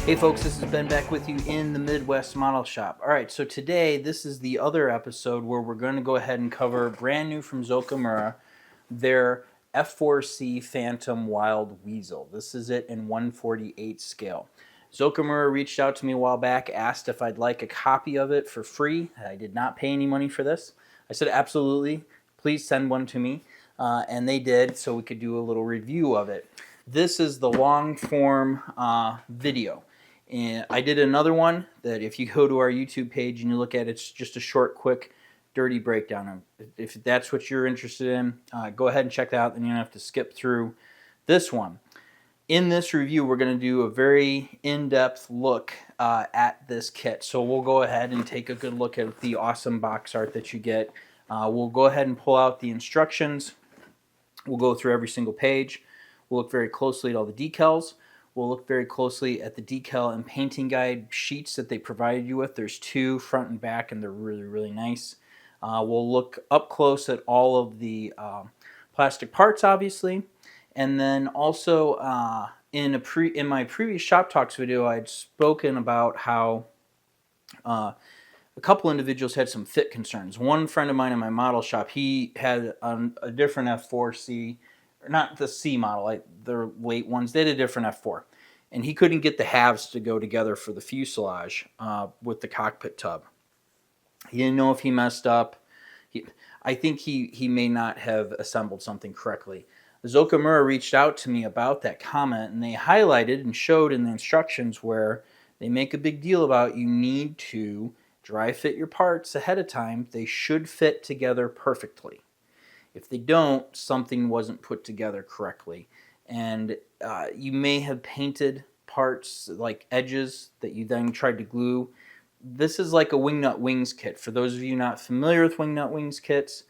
Hey folks, this is Ben back with you in the Midwest Model Shop. Alright, so today this is the other episode where we're going to go ahead and cover brand new from Zoukei-Mura, their F-4C Phantom Wild Weasel. This is it in 1/48 scale. Zoukei-Mura reached out to me a while back, asked if I'd like a copy of it for free. I did not pay any money for this. I said absolutely, please send one to me, and they did, so we could do a little review of it. This is the long form video. And I did another one that if you go to our YouTube page and you look at it, it's just a short, quick, dirty breakdown. If that's what you're interested in, go ahead and check that out. Then you don't have to skip through this one. In this review, we're going to do a very in-depth look at this kit. So we'll go ahead and take a good look at the awesome box art that you get. We'll go ahead and pull out the instructions. We'll go through every single page. We'll look very closely at all the decals. We'll look very closely at the decal and painting guide sheets that they provided you with. There's two, front and back, and they're really, really nice. We'll look up close at all of the plastic parts, obviously. And then also in my previous Shop Talks video, I'd spoken about how a couple individuals had some fit concerns. One friend of mine in my model shop, he had a different F-4C, not the C model, the late ones, they had a different F4. And he couldn't get the halves to go together for the fuselage with the cockpit tub. He didn't know if he messed up. I think he may not have assembled something correctly. Zoukei-Mura reached out to me about that comment, and they highlighted and showed in the instructions where they make a big deal about you need to dry fit your parts ahead of time. They should fit together perfectly. If they don't, something wasn't put together correctly. And you may have painted parts like edges that you then tried to glue. This is like a Wingnut Wings kit. For those of you not familiar with Wingnut Wings kits,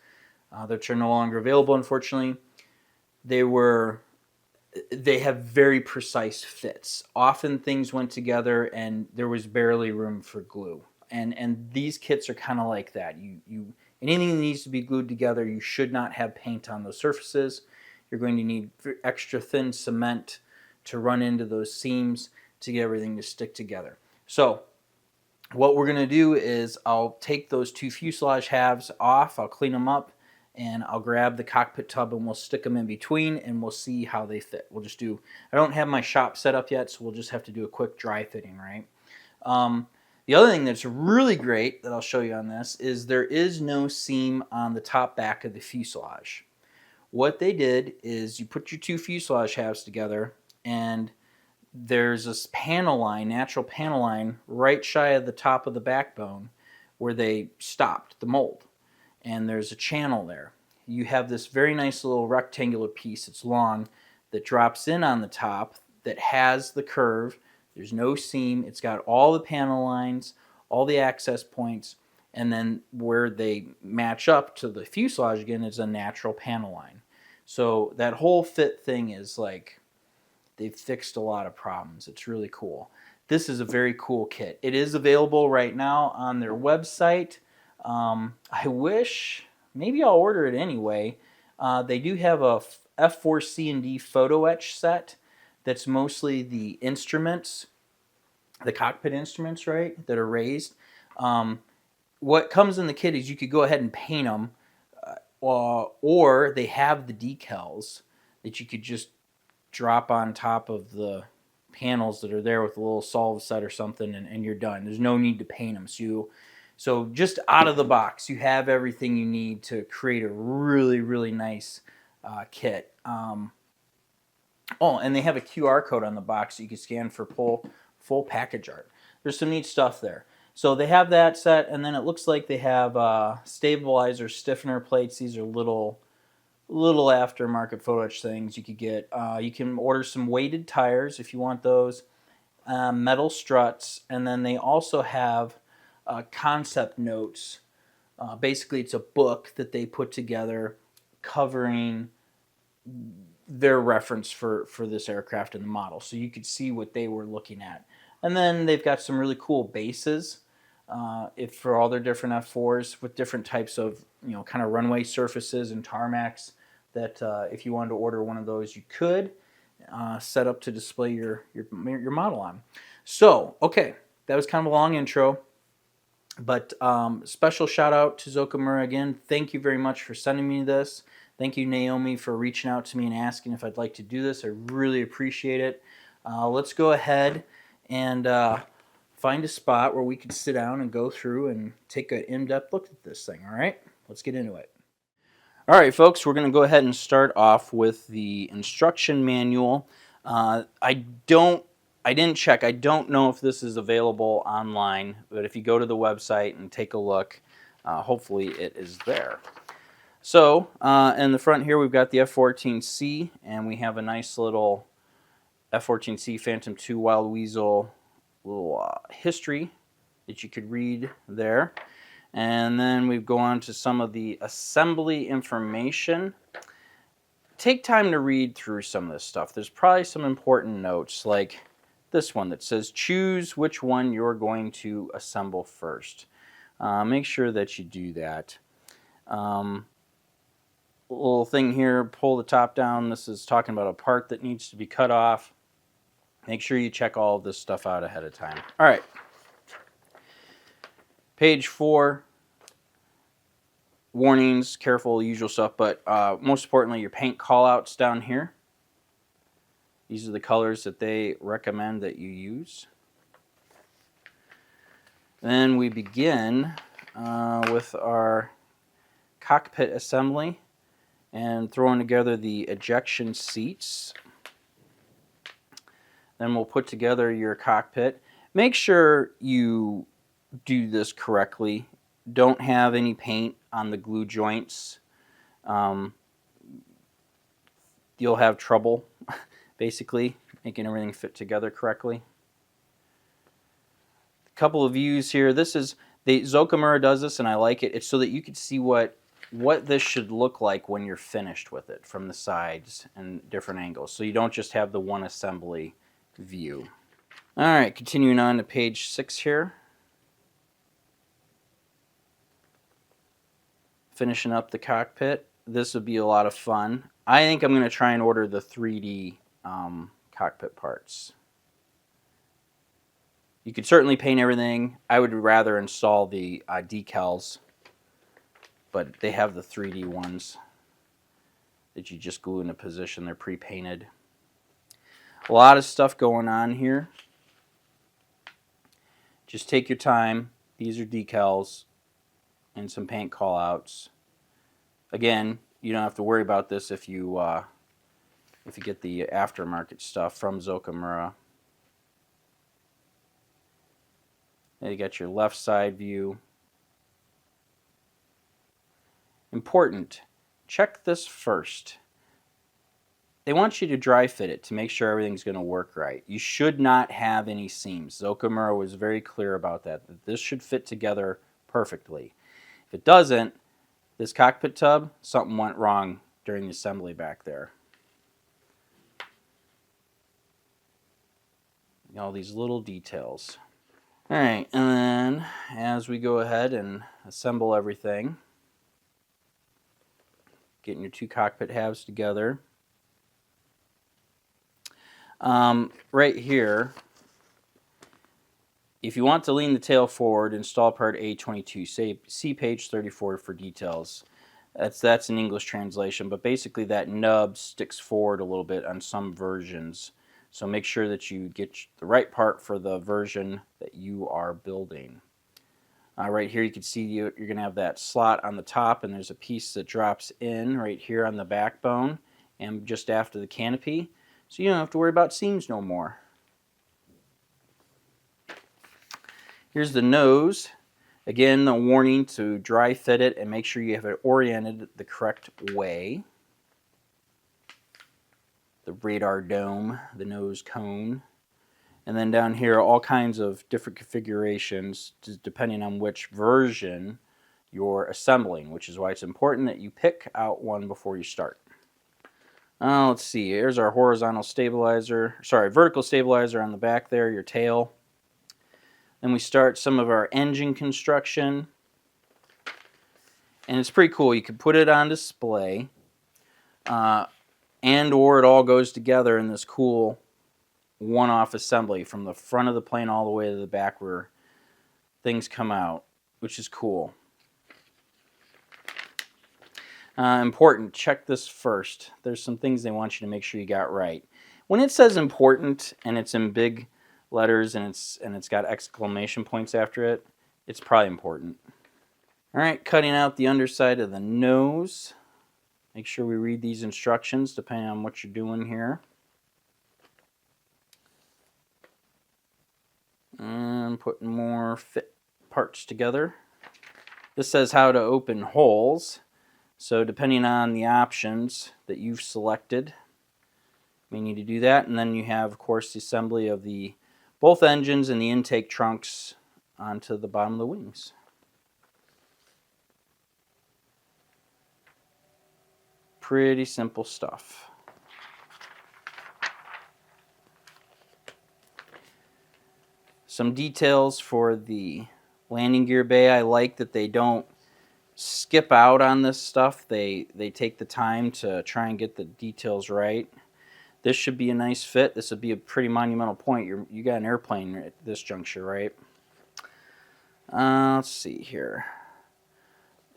that are no longer available, unfortunately, they have very precise fits. Often things went together and there was barely room for glue. And these kits are kind of like that. Anything that needs to be glued together, you should not have paint on those surfaces. You're going to need extra thin cement to run into those seams to get everything to stick together. So what we're going to do is I'll take those two fuselage halves off, I'll clean them up, and I'll grab the cockpit tub and we'll stick them in between and we'll see how they fit. I don't have my shop set up yet, so we'll just have to do a quick dry fitting, right? The other thing that's really great that I'll show you on this is there is no seam on the top back of the fuselage. What they did is you put your two fuselage halves together and there's this panel line, natural panel line, right shy of the top of the backbone where they stopped the mold. And there's a channel there. You have this very nice little rectangular piece, it's long, that drops in on the top that has the curve. There's no seam. It's got all the panel lines, all the access points, and then where they match up to the fuselage again is a natural panel line. So that whole fit thing is like, they've fixed a lot of problems. It's really cool. This is a very cool kit. It is available right now on their website. I wish, maybe I'll order it anyway. They do have a F-4C photo etch set that's mostly the instruments, the cockpit instruments, right, that are raised. What comes in the kit is you could go ahead and paint them, or they have the decals that you could just drop on top of the panels that are there with a little solve set or something, and you're done. There's no need to paint them. So just out of the box, you have everything you need to create a really, really nice kit. Oh, and they have a QR code on the box that you can scan for full package art. There's some neat stuff there. So they have that set, and then it looks like they have stabilizer stiffener plates. These are little aftermarket photo etch things you could get. You can order some weighted tires if you want those, metal struts, and then they also have concept notes. Basically, it's a book that they put together covering their reference for this aircraft and the model, so you could see what they were looking at. And then they've got some really cool bases for all their different F4s with different types of kind of runway surfaces and tarmacs that if you wanted to order one of those, you could set up to display your model on. So, okay, that was kind of a long intro, but special shout out to Zoukei-Mura again. Thank you very much for sending me this. Thank you, Naomi, for reaching out to me and asking if I'd like to do this. I really appreciate it. Let's go ahead and find a spot where we can sit down and go through and take an in-depth look at this thing, all right? Let's get into it. All right, folks, we're going to go ahead and start off with the instruction manual. I didn't check. I don't know if this is available online, but if you go to the website and take a look, hopefully it is there. So in the front here, we've got the F-14C, and we have a nice little F-14C Phantom II Wild Weasel little history that you could read there. And then we go on to some of the assembly information. Take time to read through some of this stuff. There's probably some important notes, like this one that says, choose which one you're going to assemble first. Make sure that you do that. Little thing here, pull the top down. This is talking about a part that needs to be cut off. Make sure you check all of this stuff out ahead of time. All right. Page 4, warnings, careful, usual stuff, but most importantly, your paint callouts down here. These are the colors that they recommend that you use. Then we begin with our cockpit assembly and throwing together the ejection seats. Then we'll put together your cockpit. Make sure you do this correctly. Don't have any paint on the glue joints. You'll have trouble basically making everything fit together correctly. A couple of views here. This is Zoukei-Mura does this, and I like it. It's so that you can see what this should look like when you're finished with it from the sides and different angles. So you don't just have the one assembly view. All right, continuing on to page 6 here. Finishing up the cockpit. This would be a lot of fun. I think I'm going to try and order the 3D cockpit parts. You could certainly paint everything. I would rather install the decals, but they have the 3D ones that you just glue into position. They're pre-painted. A lot of stuff going on here. Just take your time. These are decals and some paint callouts. Again, you don't have to worry about this if you get the aftermarket stuff from Zoukei-Mura. Then you got your left side view. Important, check this first. They want you to dry fit it to make sure everything's going to work right. You should not have any seams. Zoukei-Mura was very clear about that this should fit together perfectly. If it doesn't, this cockpit tub, something went wrong during the assembly back there. All these little details. All right, and then as we go ahead and assemble everything, getting your two cockpit halves together. Right here, if you want to lean the tail forward, install part A22. See page 34 for details. That's an English translation, but basically that nub sticks forward a little bit on some versions. So make sure that you get the right part for the version that you are building. Right here you can see you're going to have that slot on the top, and there's a piece that drops in right here on the backbone and just after the canopy. So you don't have to worry about seams no more. Here's the nose. Again, the warning to dry fit it and make sure you have it oriented the correct way. The radar dome, the nose cone. And then down here, all kinds of different configurations depending on which version you're assembling, which is why it's important that you pick out one before you start. Let's see, here's our vertical stabilizer on the back there, your tail. Then we start some of our engine construction. And it's pretty cool. You can put it on display, and or it all goes together in this cool one-off assembly from the front of the plane all the way to the back where things come out, which is cool. Important, check this first. There's some things they want you to make sure you got right. When it says important and it's in big letters and it's got exclamation points after it, it's probably important. All right, cutting out the underside of the nose. Make sure we read these instructions depending on what you're doing here. And putting more fit parts together. This says how to open holes. So depending on the options that you've selected, you may need to do that. And then you have, of course, the assembly of both engines and the intake trunks onto the bottom of the wings. Pretty simple stuff. Some details for the landing gear bay. I like that they don't skip out on this stuff. They take the time to try and get the details right. This should be a nice fit. This would be a pretty monumental point. You got an airplane at this juncture, right? Let's see here.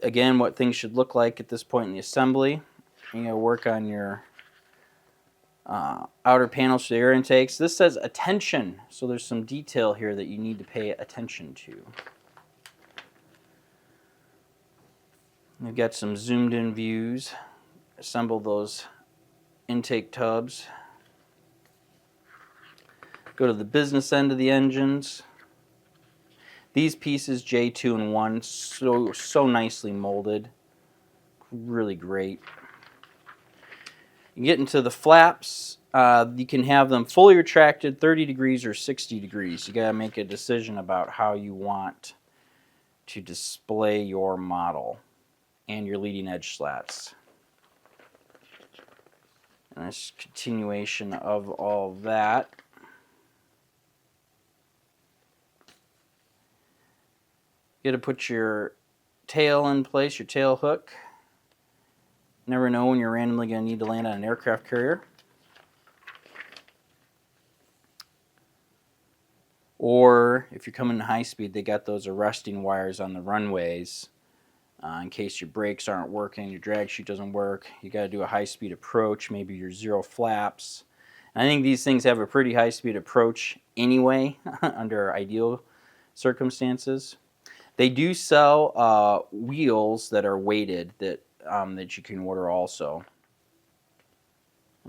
Again, what things should look like at this point in the assembly. You're going to work on your outer panels for the air intakes. This says attention, so there's some detail here that you need to pay attention to. We've got some zoomed in views. Assemble those intake tubs. Go to the business end of the engines. These pieces, J2 and 1, so nicely molded. Really great. You get into the flaps. You can have them fully retracted 30 degrees or 60 degrees. You got to make a decision about how you want to display your model and your leading edge slats. And this continuation of all that. You got to put your tail in place, your tail hook. Never know when you're randomly going to need to land on an aircraft carrier. Or if you're coming high speed, they got those arresting wires on the runways in case your brakes aren't working, your drag chute doesn't work. You got to do a high speed approach, maybe your zero flaps. And I think these things have a pretty high speed approach anyway under ideal circumstances. They do sell wheels that are weighted that you can order also.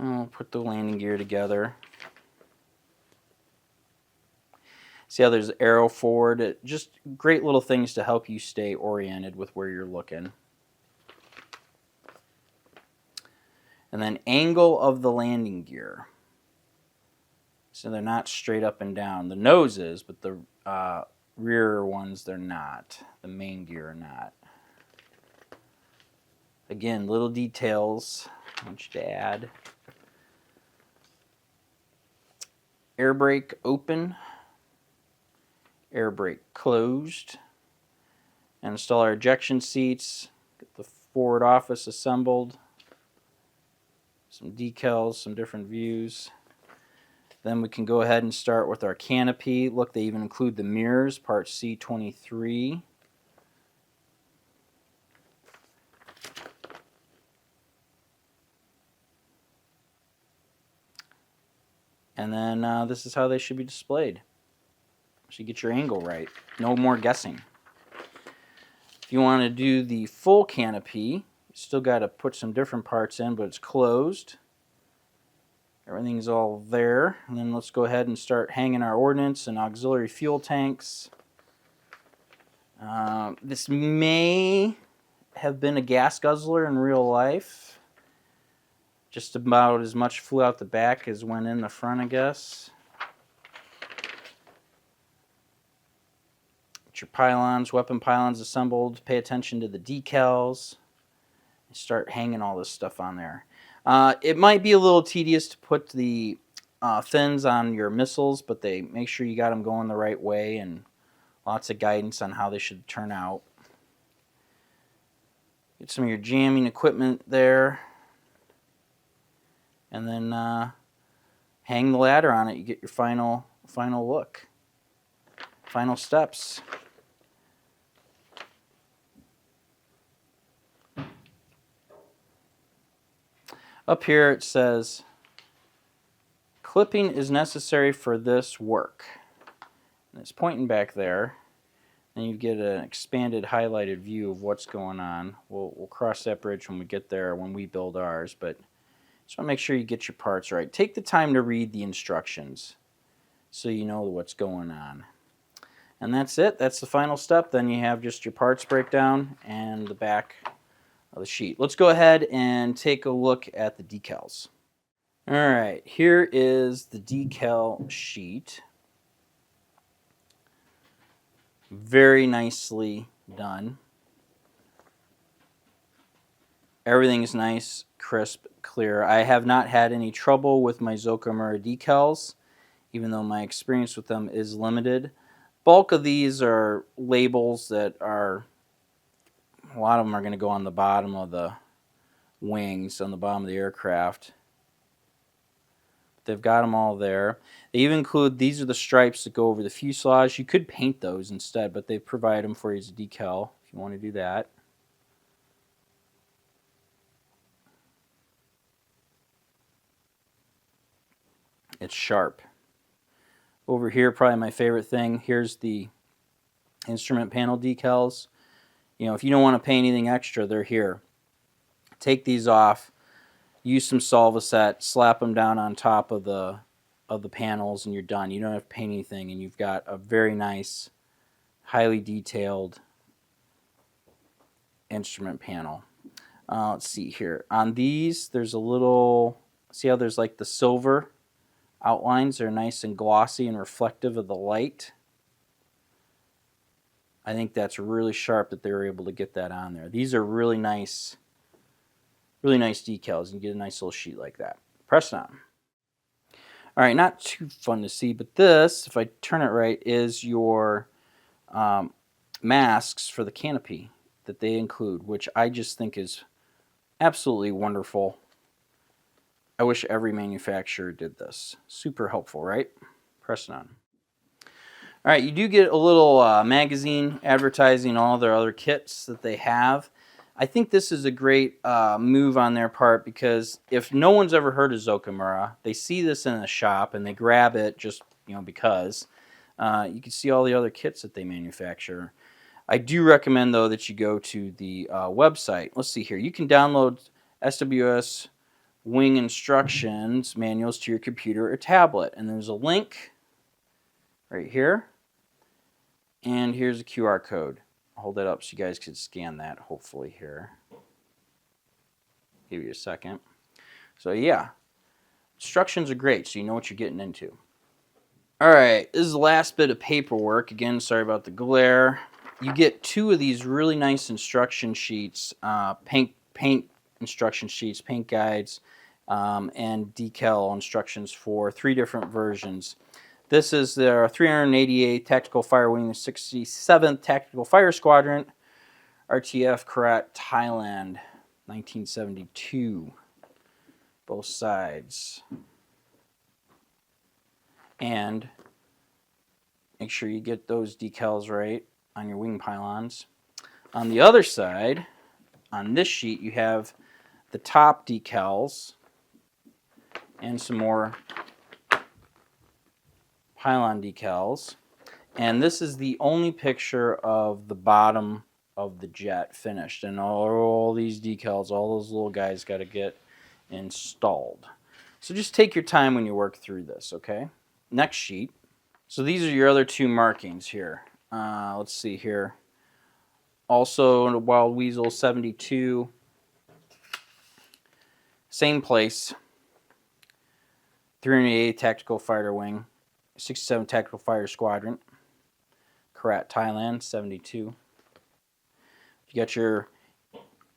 I'll put the landing gear together. See how there's arrow forward? Just great little things to help you stay oriented with where you're looking. And then angle of the landing gear. So they're not straight up and down. The nose is, but the rear ones, they're not. The main gear are not. Again, little details I want you to add. Air brake open. Air brake closed. And install our ejection seats. Get the forward office assembled. Some decals, some different views. Then we can go ahead and start with our canopy. Look, they even include the mirrors, part C23. And then this is how they should be displayed. So you get your angle right. No more guessing. If you want to do the full canopy, you still got to put some different parts in, but it's closed. Everything's all there. And then let's go ahead and start hanging our ordnance and auxiliary fuel tanks. This may have been a gas guzzler in real life. Just about as much flew out the back as went in the front, I guess. Get your pylons, weapon pylons assembled. Pay attention to the decals. Start hanging all this stuff on there. It might be a little tedious to put the fins on your missiles, but they make sure you got them going the right way and lots of guidance on how they should turn out. Get some of your jamming equipment there. And then hang the ladder on it. You get your final look, final steps. Up here it says, clipping is necessary for this work. And it's pointing back there. And you get an expanded highlighted view of what's going on. We'll cross that bridge when we get there, when we build ours, but just want to make sure you get your parts right. Take the time to read the instructions so you know what's going on. And that's it. That's the final step. Then you have just your parts breakdown and the back of the sheet. Let's go ahead and take a look at the decals. All right, here is the decal sheet. Very nicely done. Everything's nice, crisp, clear. I have not had any trouble with my Zoukei-Mura decals, even though my experience with them is limited. Bulk of these are labels that are, a lot of them are going to go on the bottom of the wings, on the bottom of the aircraft. They've got them all there. They even include, these are the stripes that go over the fuselage. You could paint those instead, but they provide them for you as a decal if you want to do that. It's sharp. Over here, probably my favorite thing, here's the instrument panel decals. You know, if you don't want to pay anything extra, they're here. Take these off, use some Solvaset, slap them down on top of the panels, and you're done. You don't have to paint anything, and you've got a very nice, highly detailed instrument panel. Let's see here. On these, there's a little, see how there's like the silver outlines? They're nice and glossy and reflective of the light. I think that's really sharp that they were able to get that on there. These are really nice decals. You get a nice little sheet like that. Press it on. All right, not too fun to see, but this, if I turn it right, is your masks for the canopy that they include, which I just think is absolutely wonderful. I wish every manufacturer did this. Super helpful, right? Press it on. All right, you do get a little magazine advertising all their other kits that they have. I think this is a great move on their part, because if no one's ever heard of Zoukei-Mura, they see this in a shop and they grab it just because. You can see all the other kits that they manufacture. I do recommend, though, that you go to the website. Let's see here. You can download SWS wing instructions manuals to your computer or tablet. And there's a link right here. And here's a QR code. I'll hold that up so you guys can scan that, hopefully, here. Give you a second. So, yeah. Instructions are great, so you know what you're getting into. All right, this is the last bit of paperwork. Again, sorry about the glare. You get 2 of these really nice instruction sheets, paint instruction sheets, paint guides, and decal instructions for 3 different versions. This is their 388th Tactical Fire Wing, the 67th Tactical Fire Squadron, RTF, Korat, Thailand, 1972. Both sides. And make sure you get those decals right on your wing pylons. On the other side, on this sheet, you have the top decals and some more pylon decals. And this is the only picture of the bottom of the jet finished. And all these decals, all those little guys got to get installed. So just take your time when you work through this, okay? Next sheet. So these are your other 2 markings here. Let's see here. Also, Wild Weasel 72. Same place. 388 Tactical Fighter Wing. 67 Tactical Fire Squadron. Korat, Thailand, 72. You got your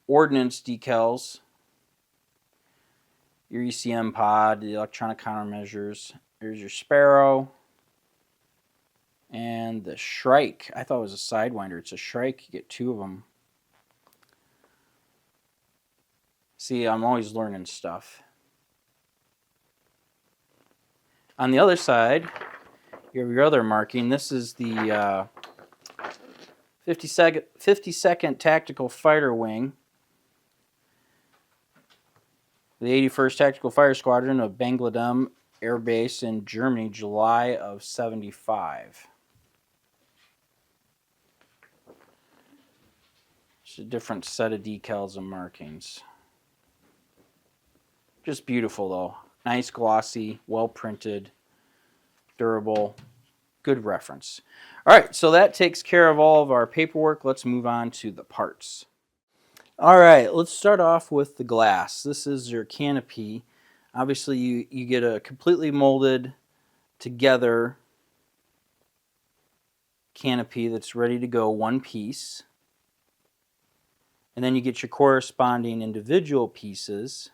ordnance decals. Your ECM pod, the electronic countermeasures. There's your Sparrow. And the Shrike. I thought it was a Sidewinder. It's a Shrike. You get 2 of them. See, I'm always learning stuff. On the other side, you have your other marking. This is the 52nd Tactical Fighter Wing, the 81st Tactical Fire Squadron of Bangladem Air Base in Germany, July of '75. It's a different set of decals and markings. Just beautiful though. Nice, glossy, well printed, durable, good reference. All right, so that takes care of all of our paperwork. Let's move on to the parts. All right, let's start off with the glass. This is your canopy. Obviously, you get a completely molded together canopy that's ready to go, one piece. And then you get your corresponding individual pieces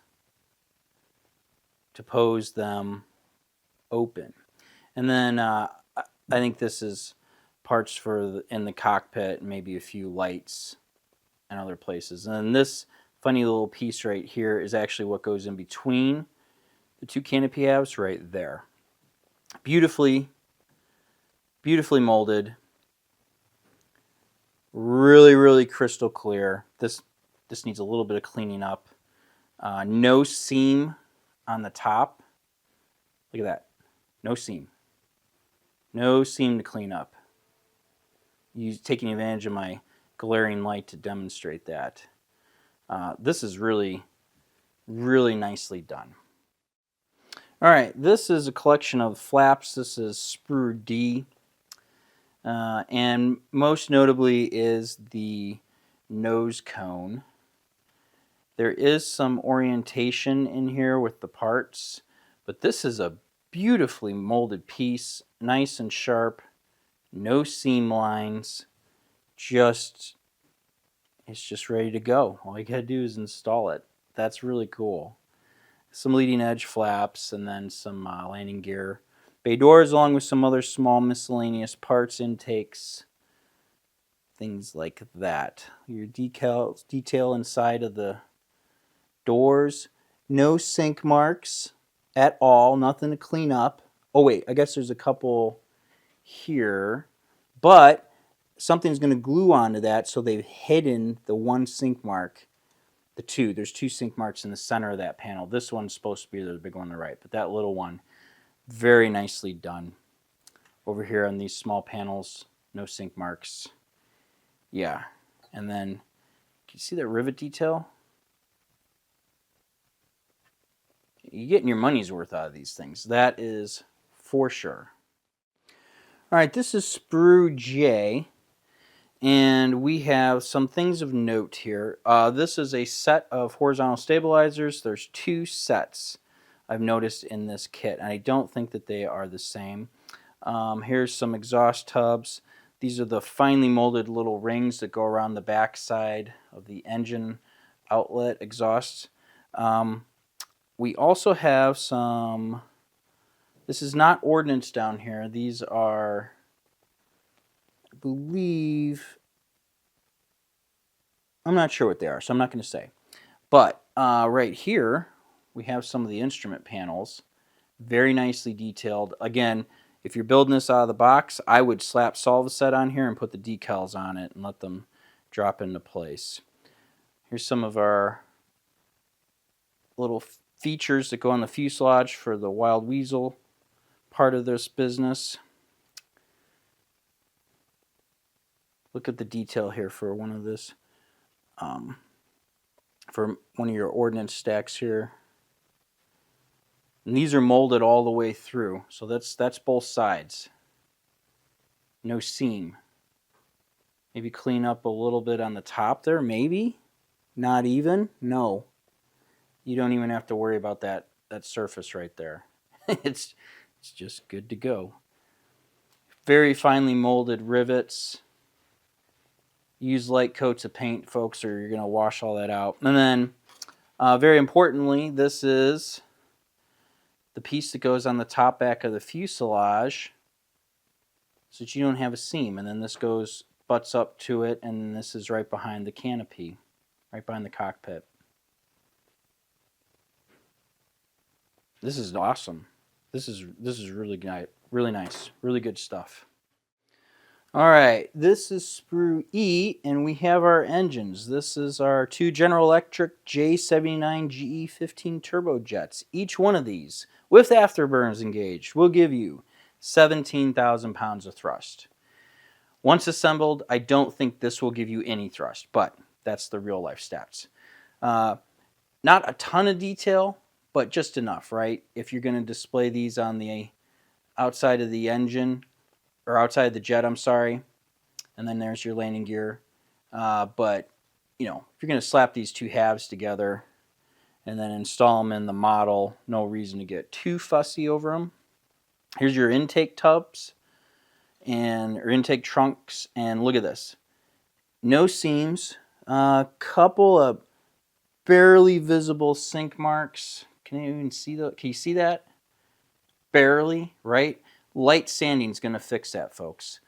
to pose them open. And then I think this is parts for in the cockpit, maybe a few lights and other places. And then this funny little piece right here is actually what goes in between the two canopy halves right there. Beautifully molded. Really crystal clear. This needs a little bit of cleaning up. No seam on the top. Look at that. No seam. No seam to clean up. Taking advantage of my glaring light to demonstrate that. This is really nicely done. All right, this is a collection of flaps. This is sprue D. And most notably is the nose cone. There is some orientation in here with the parts, but this is a beautifully molded piece, nice and sharp, no seam lines, it's just ready to go. All you gotta do is install it. That's really cool. Some leading edge flaps and then some landing gear. Bay doors along with some other small miscellaneous parts, intakes, things like that. Your detail inside of the doors. No sink marks at all, nothing to clean up. Oh wait, I guess there's a couple here, but something's going to glue onto that, so they've hidden the one sink mark. There's two sink marks in the center of that panel. This one's supposed to be the big one on the right, but that little one, very nicely done. Over here on these small panels, no sink marks. Yeah, and then, can you see that rivet detail? You're getting your money's worth out of these things. That is for sure. All right, this is sprue J, and we have some things of note here. This is a set of horizontal stabilizers. There's two sets I've noticed in this kit, and I don't think that they are the same. Here's some exhaust tubs. These are the finely molded little rings that go around the back side of the engine outlet exhausts. We also have some, this is not ordnance down here. These are, I believe, I'm not sure what they are, so I'm not going to say. But right here, we have some of the instrument panels. Very nicely detailed. Again, if you're building this out of the box, I would slap Solvaset on here and put the decals on it and let them drop into place. Here's some of our little features that go on the fuselage for the Wild Weasel part of this business. Look at the detail here for one of this, for one of your ordnance stacks here. And these are molded all the way through, so that's both sides. No seam. Maybe clean up a little bit on the top there, maybe. Not even. No. You don't even have to worry about that surface right there. It's just good to go. Very finely molded rivets. Use light coats of paint, folks, or you're going to wash all that out. And then, very importantly, this is the piece that goes on the top back of the fuselage so that you don't have a seam. And then this butts up to it, and this is right behind the canopy, right behind the cockpit. This is awesome. This is really nice, really good stuff. All right, this is sprue E, and we have our engines. This is our two General Electric J79 GE15 turbojets. Each one of these, with afterburners engaged, will give you 17,000 pounds of thrust. Once assembled, I don't think this will give you any thrust, but that's the real life stats. Not a ton of detail, but just enough, right? If you're going to display these on the outside of the engine, or outside of the jet, I'm sorry, and then there's your landing gear. But, you know, if you're going to slap these two halves together and then install them in the model, no reason to get too fussy over them. Here's your intake tubs or intake trunks, and look at this. No seams, a couple of barely visible sink marks. Can you even see that? Can you see that? Barely, right? Light sanding is going to fix that, folks.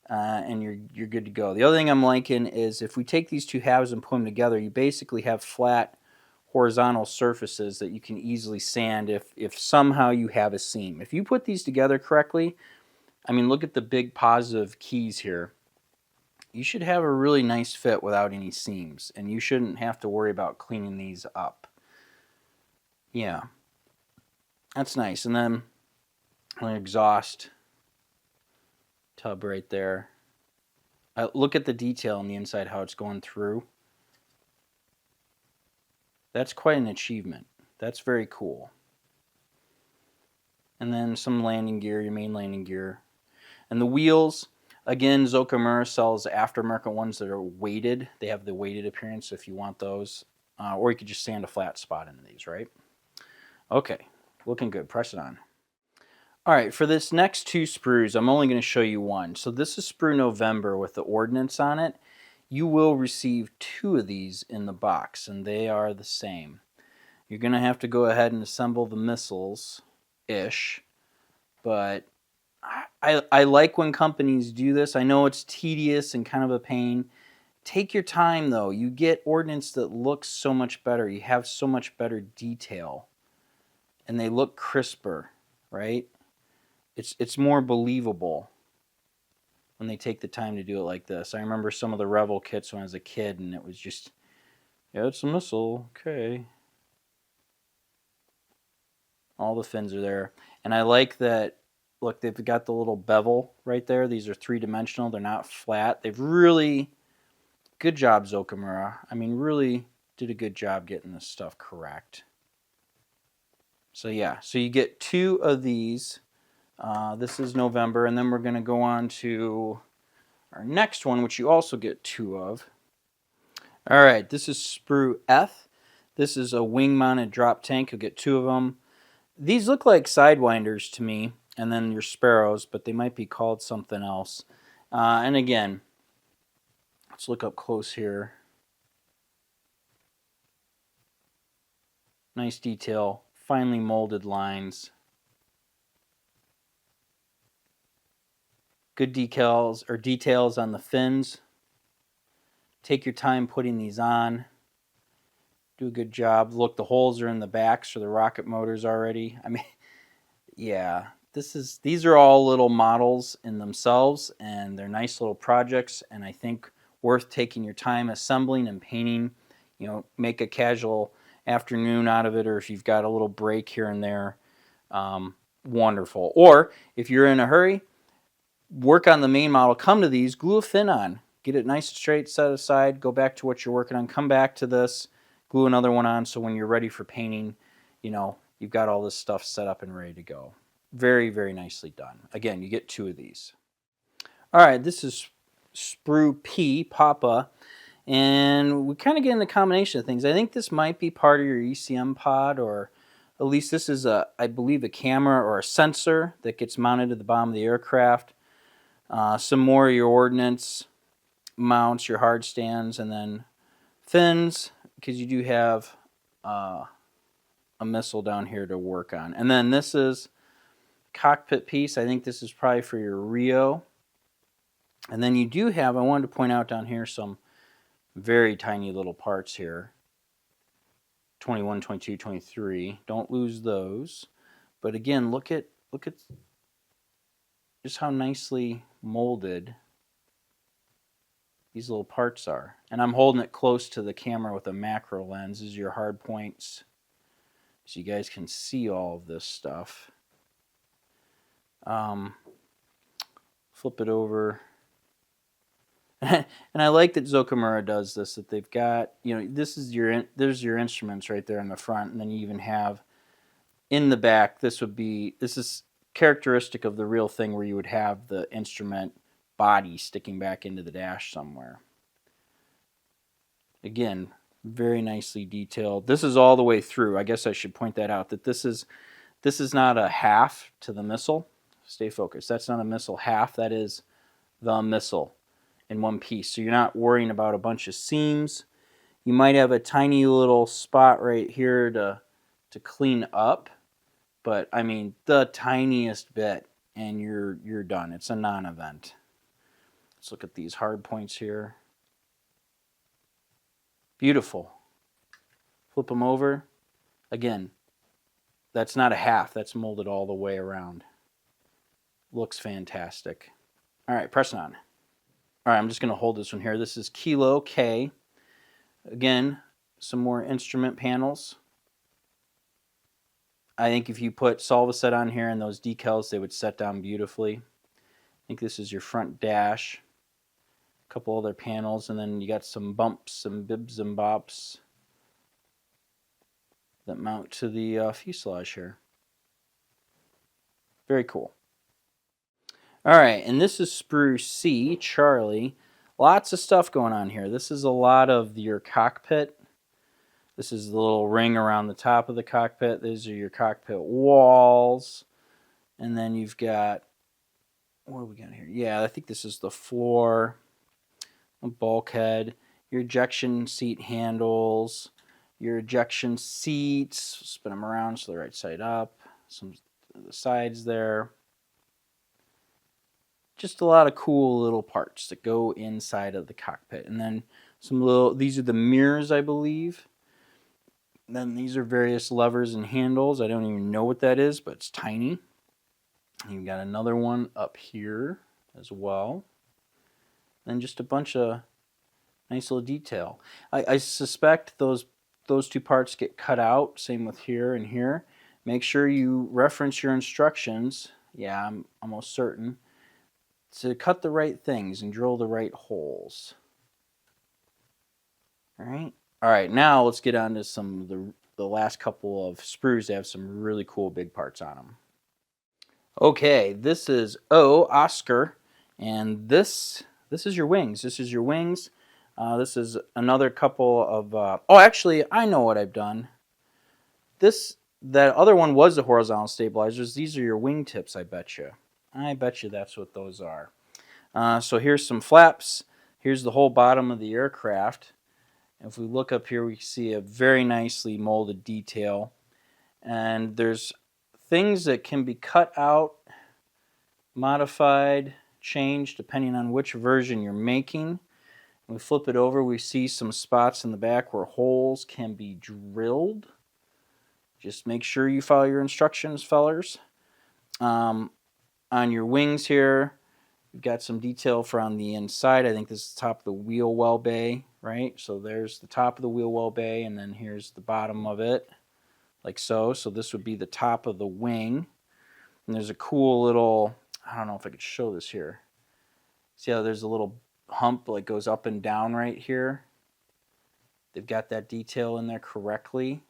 And you're good to go. The other thing I'm liking is if we take these two halves and put them together, you basically have flat horizontal surfaces that you can easily sand if somehow you have a seam. If you put these together correctly, I mean, look at the big positive keys here. You should have a really nice fit without any seams, and you shouldn't have to worry about cleaning these up. Yeah, that's nice. And then an exhaust tub right there. Look at the detail on the inside, how it's going through. That's quite an achievement. That's very cool. And then some landing gear, your main landing gear. And the wheels, again, Zoukei-Mura sells aftermarket ones that are weighted. They have the weighted appearance if you want those. Or you could just sand a flat spot into these, right? Okay, looking good. Press it on. All right, for this next two sprues, I'm only going to show you one. So this is sprue November with the ordnance on it. You will receive two of these in the box, and they are the same. You're going to have to go ahead and assemble the missiles-ish, but I like when companies do this. I know it's tedious and kind of a pain. Take your time, though. You get ordnance that looks so much better. You have so much better detail, and they look crisper, right? It's more believable when they take the time to do it like this. I remember some of the Rebel kits when I was a kid, and it was just, yeah, it's a missile, okay. All the fins are there. And I like that, look, they've got the little bevel right there. These are three-dimensional. They're not flat. They've really, good job, Zoukei-Mura. I mean, really did a good job getting this stuff correct. So yeah, so you get two of these. This is November, and then we're going to go on to our next one, which you also get two of. All right, this is sprue F. This is a wing-mounted drop tank. You'll get two of them. These look like sidewinders to me, and then your sparrows, but they might be called something else. And again, let's look up close here. Nice detail, finely molded lines. Good details on the fins. Take your time putting these on. Do a good job. Look, the holes are in the backs for the rocket motors already. I mean, yeah, these are all little models in themselves, and they're nice little projects, and I think worth taking your time assembling and painting. You know, make a casual afternoon out of it, or if you've got a little break here and there, wonderful. Or if you're in a hurry, work on the main model, come to these, glue a fin on, get it nice and straight, set aside, go back to what you're working on, come back to this, glue another one on, so when you're ready for painting, you know, you've got all this stuff set up and ready to go. Very, very nicely done. Again, you get two of these. All right, this is sprue P, Papa, and we kind of get in the combination of things. I think this might be part of your ECM pod, or at least this is, I believe, a camera or a sensor that gets mounted at the bottom of the aircraft. Some more of your ordnance mounts, your hard stands, and then fins, because you do have a missile down here to work on. And then this is cockpit piece. I think this is probably for your Rio. And then you do have, I wanted to point out down here, some very tiny little parts here. 21, 22, 23. Don't lose those. But again, look at just how nicely molded these little parts are. And I'm holding it close to the camera with a macro lens. These are your hard points, so you guys can see all of this stuff. Flip it over. And I like that Zoukei-Mura does this, that they've got, this is there's your instruments right there in the front, and then you even have in the back, this is characteristic of the real thing where you would have the instrument body sticking back into the dash somewhere. Again, very nicely detailed. This is all the way through. I guess I should point that out, that this is not a half to the missile. Stay focused. That's not a missile half. That is the missile in one piece. So you're not worrying about a bunch of seams. You might have a tiny little spot right here to clean up, but I mean the tiniest bit and you're done. It's a non-event. Let's look at these hard points here. Beautiful. Flip them over. Again, that's not a half. That's molded all the way around. Looks fantastic. All right, press on. All right, I'm just going to hold this one here. This is Kilo K. Again, some more instrument panels. I think if you put Solvaset on here and those decals, they would set down beautifully. I think this is your front dash. A couple other panels, and then you got some bumps, some bibs and bops that mount to the fuselage here. Very cool. All right, and this is sprue C, Charlie. Lots of stuff going on here. This is a lot of your cockpit. This is the little ring around the top of the cockpit. These are your cockpit walls. And then you've got, what do we got here? Yeah, I think this is the floor, a bulkhead, your ejection seat handles, your ejection seats, spin them around so they're right side up, some of the sides there. Just a lot of cool little parts that go inside of the cockpit. And then these are the mirrors, I believe. And then these are various levers and handles. I don't even know what that is, but it's tiny. And you've got another one up here as well. And just a bunch of nice little detail. I suspect those two parts get cut out. Same with here and here. Make sure you reference your instructions. Yeah, I'm almost certain. To cut the right things and drill the right holes. All right, now let's get on to some of the last couple of sprues that have some really cool big parts on them. Okay, this is Oscar, and this is your wings. This is your wings. This is another couple of... oh, actually, I know what I've done. That other one was the horizontal stabilizers. These are your wing tips, I bet you. I bet you that's what those are. So here's some flaps. Here's the whole bottom of the aircraft. If we look up here, we see a very nicely molded detail. And there's things that can be cut out, modified, changed, depending on which version you're making. When we flip it over, we see some spots in the back where holes can be drilled. Just make sure you follow your instructions, fellers. On your wings here, we've got some detail from the inside. I think this is the top of the wheel well bay, right? So there's the top of the wheel well bay, and then here's the bottom of it, like so. So this would be the top of the wing. And there's a cool little, I don't know if I could show this here. See how there's a little hump like goes up and down right here? They've got that detail in there correctly.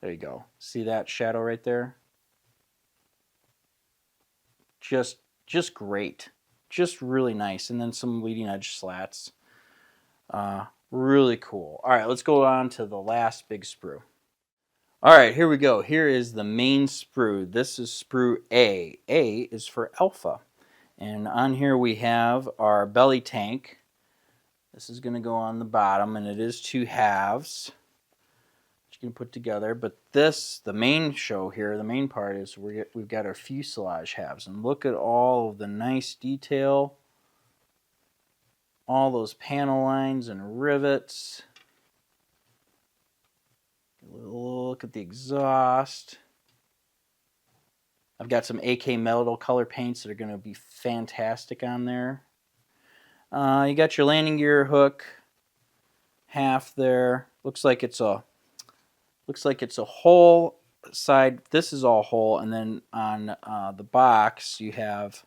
There you go. See that shadow right there? Just great. Just really nice. And then some leading edge slats. Really cool. All right, let's go on to the last big sprue. All right, here we go. Here is the main sprue. This is sprue A. A is for alpha. And on here we have our belly tank. This is going to go on the bottom, and it is 2 halves. You can put together, but the main show here, the main part is we've got our fuselage halves, and look at all of the nice detail, all those panel lines and rivets. Look at the exhaust. I've got some AK metal color paints that are going to be fantastic on there. You got your landing gear hook half there. Looks like it's a whole side. This is all whole, and then on the box you have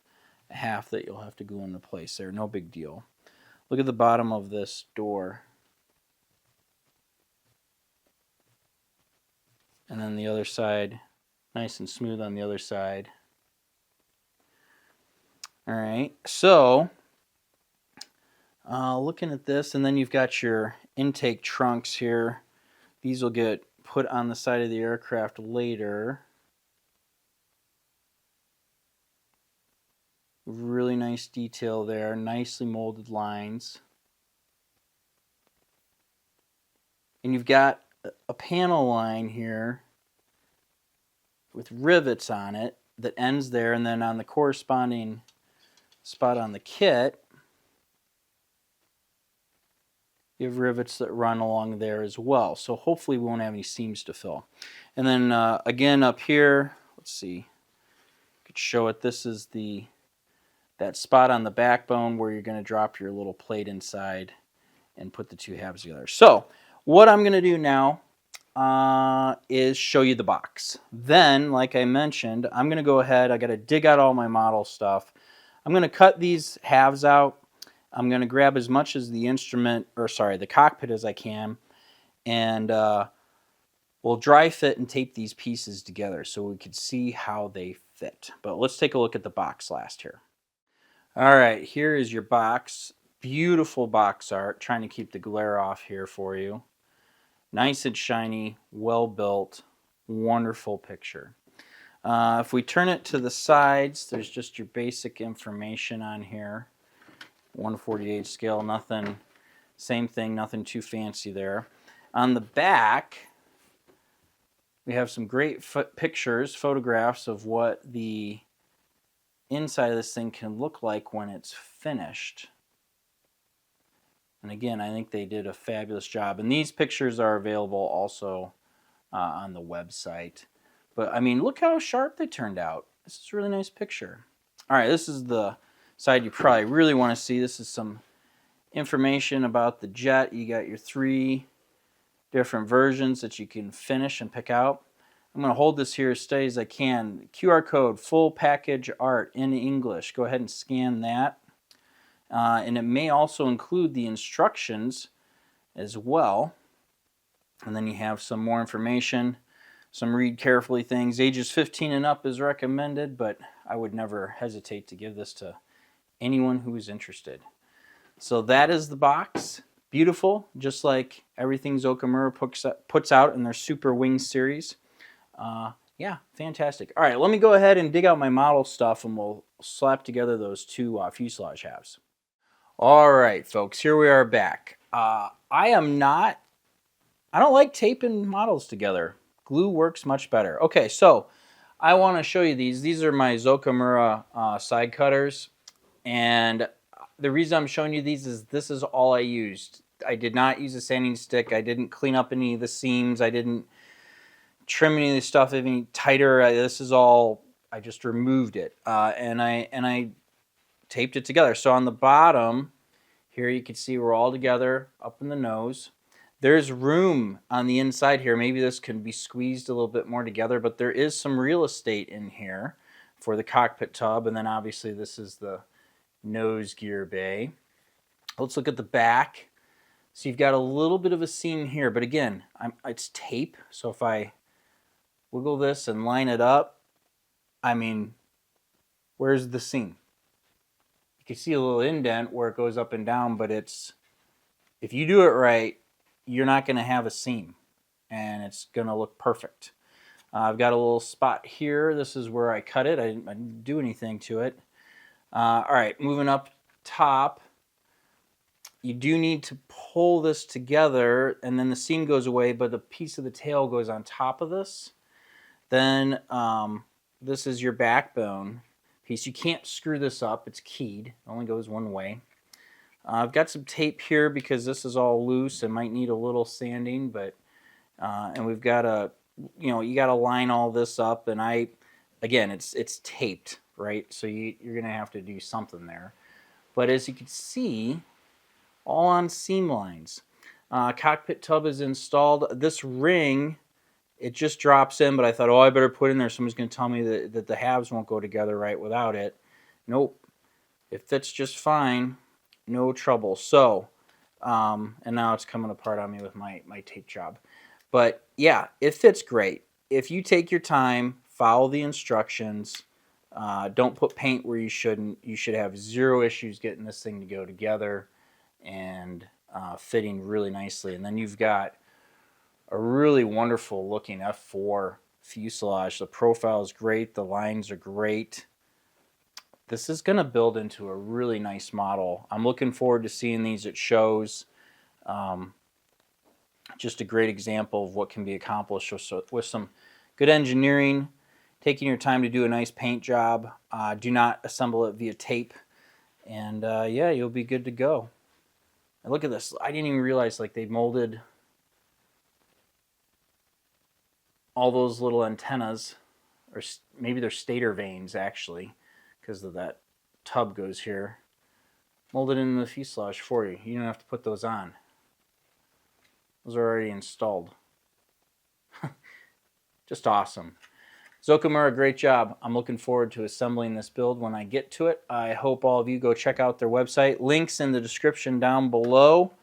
a half that you'll have to glue into place there. No big deal. Look at the bottom of this door. And then the other side, nice and smooth on the other side. All right, so looking at this, and then you've got your intake trunks here. These will get put on the side of the aircraft later. Really nice detail there, nicely molded lines. And you've got a panel line here with rivets on it that ends there, and then on the corresponding spot on the kit, you have rivets that run along there as well. So hopefully we won't have any seams to fill. And then again up here, let's see, I could show it. This is that spot on the backbone where you're going to drop your little plate inside and put the two halves together. So what I'm going to do now is show you the box. Then, like I mentioned, I'm going to go ahead. I got to dig out all my model stuff. I'm going to cut these halves out. I'm going to grab as much as the cockpit as I can, and we'll dry fit and tape these pieces together so we can see how they fit. But let's take a look at the box last here. All right, here is your box. Beautiful box art. Trying to keep the glare off here for you. Nice and shiny, well built, wonderful picture. If we turn it to the sides, there's just your basic information on here. 1/48 scale, nothing, same thing, nothing too fancy there. On the back, we have some great photographs of what the inside of this thing can look like when it's finished. And again, I think they did a fabulous job. And these pictures are available also on the website. But I mean, look how sharp they turned out. This is a really nice picture. All right, this is the side you probably really want to see. This is some information about the jet. You got your 3 different versions that you can finish and pick out. I'm going to hold this here as steady as I can. QR code, full package art in English. Go ahead and scan that. And it may also include the instructions as well. And then you have some more information, some read carefully things. Ages 15 and up is recommended, but I would never hesitate to give this to anyone who is interested. So that is the box. Beautiful, just like everything Zoukei-Mura puts out in their Super Wings series. Yeah, fantastic. All right, let me go ahead and dig out my model stuff and we'll slap together those 2 fuselage halves. All right, folks, here we are back. I don't like taping models together. Glue works much better. Okay, so I want to show you these. These are my Zoukei-Mura side cutters, and the reason I'm showing you these is this is all I used. I did not use a sanding stick. I didn't clean up any of the seams. I didn't trim any of the stuff any tighter. This is all, I just removed it, and I taped it together. So on the bottom here you can see we're all together up in the nose. There's room on the inside here. Maybe this can be squeezed a little bit more together, but there is some real estate in here for the cockpit tub, and then obviously this is the nose gear bay. Let's look at the back. So you've got a little bit of a seam here, but again, it's tape, so if I wiggle this and line it up, I mean, where's the seam? You can see a little indent where it goes up and down, but if you do it right, you're not going to have a seam, and it's going to look perfect. I've got a little spot here. This is where I cut it. I didn't do anything to it. All right, moving up top, you do need to pull this together, and then the seam goes away, but the piece of the tail goes on top of this. Then this is your backbone piece. You can't screw this up. It's keyed. It only goes one way. I've got some tape here because this is all loose and might need a little sanding, but And we've got to, you got to line all this up. And again, it's taped, right? So you're going to have to do something there. But as you can see, all on seam lines. Cockpit tub is installed. This ring, it just drops in, but I thought, oh, I better put in there. Someone's going to tell me that the halves won't go together right without it. Nope. It fits just fine. No trouble. So, and now it's coming apart on me with my tape job. But yeah, it fits great. If you take your time, follow the instructions, don't put paint where you shouldn't, you should have zero issues getting this thing to go together and fitting really nicely. And then you've got a really wonderful looking F4 fuselage. The profile is great. The lines are great. This is going to build into a really nice model. I'm looking forward to seeing these at shows. Just a great example of what can be accomplished with some good engineering, taking your time to do a nice paint job. Do not assemble it via tape. And yeah, you'll be good to go. And look at this. I didn't even realize like they molded all those little antennas, or maybe they're stator vanes actually, because of that tub goes here. Molded in the fuselage for you. You don't have to put those on. Those are already installed. Just awesome. Zoukei-Mura, great job. I'm looking forward to assembling this build when I get to it. I hope all of you go check out their website. Links in the description down below.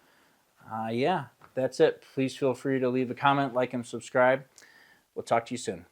Yeah, that's it. Please feel free to leave a comment, like, and subscribe. We'll talk to you soon.